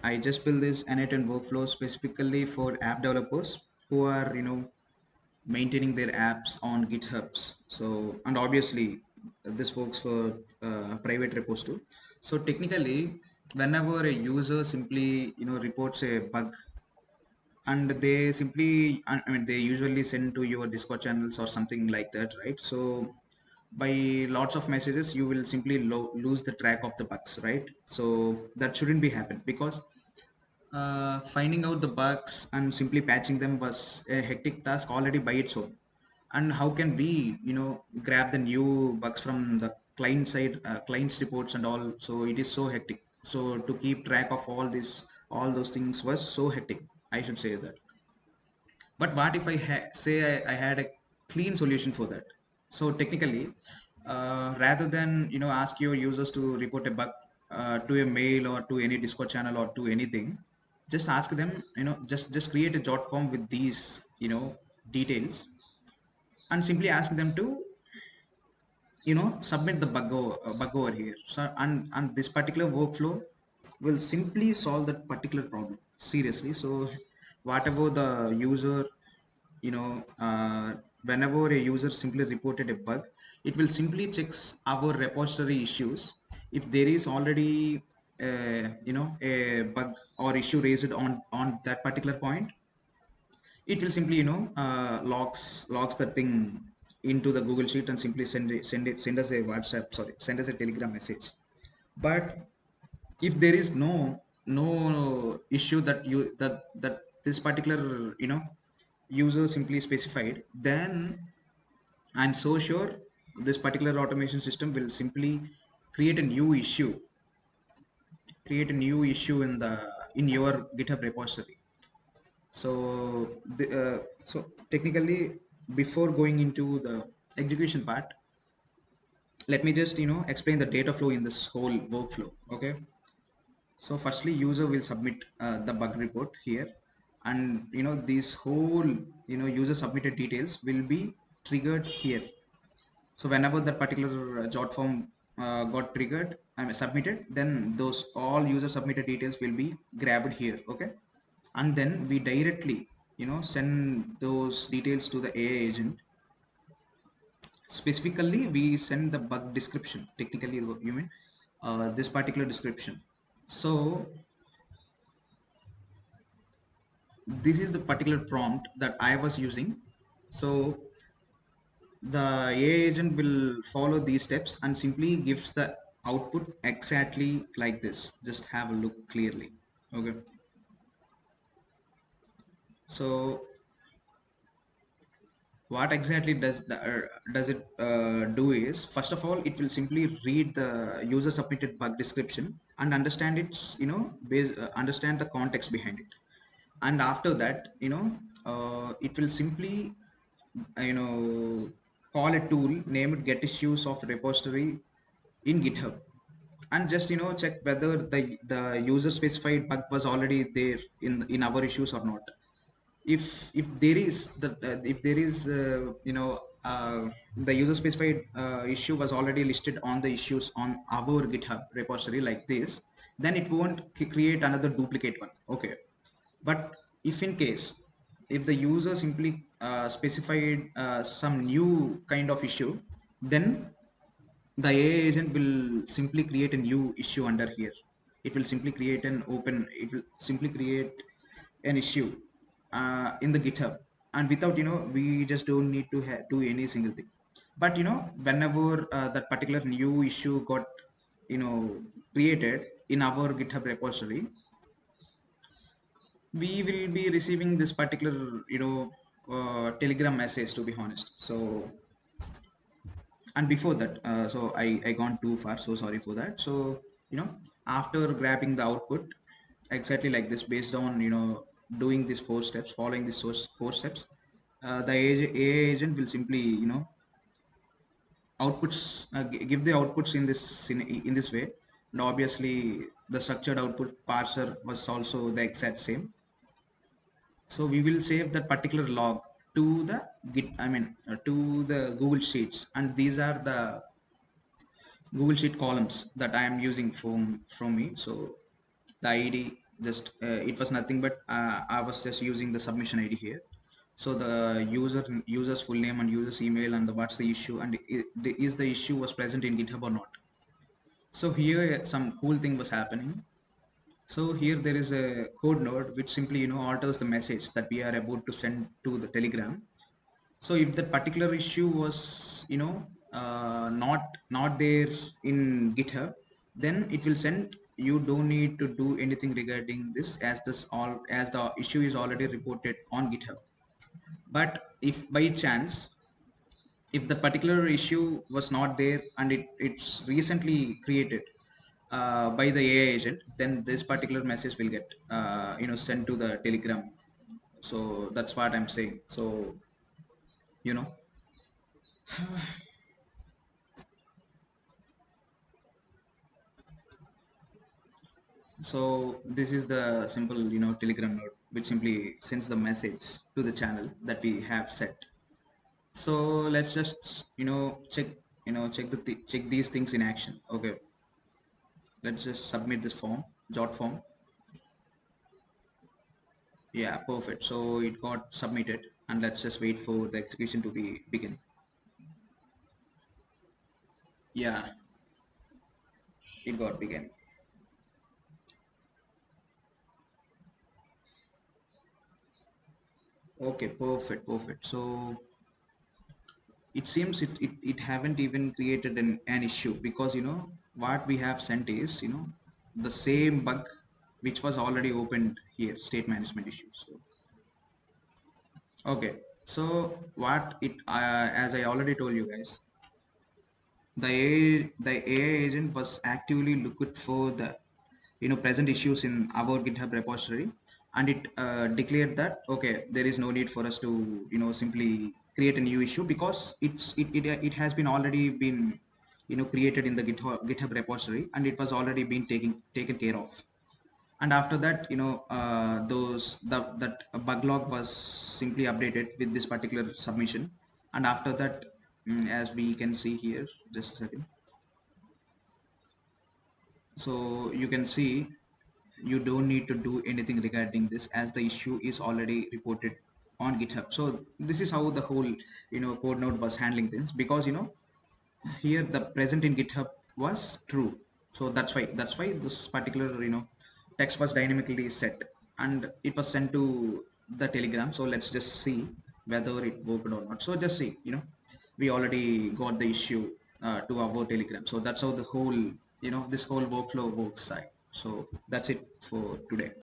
I just built this n8n workflow specifically for app developers who are maintaining their apps on GitHubs. So, and obviously this works for private repos too. So technically, whenever a user simply reports a bug, and they simply, I mean, they usually send to your Discord channels or something like that, right? So by lots of messages you will simply lose the track of the bugs, right? So that shouldn't be happen, because finding out the bugs and simply patching them was a hectic task already by its own. And how can we grab the new bugs from the client side, clients reports and all? So it is so hectic. So to keep track of all this, all those things was so hectic, I should say that. But what if I say I had a clean solution for that? So technically, rather than ask your users to report a bug to a mail or to any Discord channel or to anything, just ask them, just create a jot form with these details, and simply ask them to submit the bug over here. So and this particular workflow will simply solve that particular problem, seriously. So whatever the user, whenever a user simply reported a bug, it will simply checks our repository issues. If there is already a bug or issue raised on that particular point, it will simply logs the thing into the Google Sheet and simply send us a WhatsApp, sorry, send us a Telegram message. But if there is no issue that that this particular user simply specified, then I'm so sure this particular automation system will simply create a new issue, in the in your GitHub repository. So so technically, before going into the execution part, let me just explain the data flow in this whole workflow. Okay, so firstly, user will submit the bug report here, and these whole user submitted details will be triggered here. So whenever that particular jot form got triggered, I mean submitted, then those all user submitted details will be grabbed here. Okay, and then we directly send those details to the AI agent. Specifically, we send the bug description. Technically, you mean this particular description. So this is the particular prompt that I was using. So the AI agent will follow these steps and simply gives the output exactly like this. Just have a look clearly. Okay, so what exactly does it do is, first of all, it will simply read the user submitted bug description and understand its understand the context behind it. And after that, it will simply call a tool named get issues of repository in GitHub, and just check whether the user specified bug was already there in our issues or not. If there is the if there is the user specified issue was already listed on the issues on our GitHub repository like this, then it won't create another duplicate one. Okay, but if in case, if the user simply specified some new kind of issue, then the AI agent will simply create a new issue under here. It will simply create an open, it will simply create an issue in the GitHub, and without we just don't need to do any single thing. But whenever that particular new issue got created in our GitHub repository, we will be receiving this particular Telegram message, to be honest. So, and before that, so I gone too far, so sorry for that. So after grabbing the output exactly like this, based on doing these four steps, following these four steps, the AI agent will simply outputs give the outputs in this way. And obviously the structured output parser was also the exact same. So we will save that particular log to the git, I mean to the Google Sheets, and these are the Google Sheet columns that I am using from me. So the ID, just it was nothing but I was just using the submission ID here. So the user's full name and user's email and the what's the issue and is the issue was present in GitHub or not. So here some cool thing was happening. So here there is a code node which simply alters the message that we are about to send to the Telegram. So if that particular issue was not there in GitHub, then it will send you don't need to do anything regarding this as the issue is already reported on GitHub. But if by chance if the particular issue was not there and it's recently created by the AI agent, then this particular message will get sent to the Telegram. So that's what I'm saying. So you know so this is the simple Telegram node which simply sends the message to the channel that we have set. So let's just check check check these things in action. Okay, let's just submit this form, jot form. Yeah, perfect. So it got submitted and let's just wait for the execution to be begin. Yeah, it got begin. Okay, perfect. So it seems it haven't even created an issue because what we have sent is the same bug which was already opened here, state management issue. So okay, so what it as I already told you guys, the AI agent was actively looking for the present issues in our GitHub repository, and it declared that okay, there is no need for us to simply create a new issue because it has been already been created in the GitHub repository and it was already been taken care of. And after that that bug log was simply updated with this particular submission. And after that, as we can see here, just a second. So you can see you don't need to do anything regarding this as the issue is already reported on GitHub. So this is how the whole code node was handling things, because here the present in GitHub was true. So that's why this particular text was dynamically set and it was sent to the Telegram. So let's just see whether it worked or not. So just see, we already got the issue to our Telegram. So that's how the whole this whole workflow works. So that's it for today.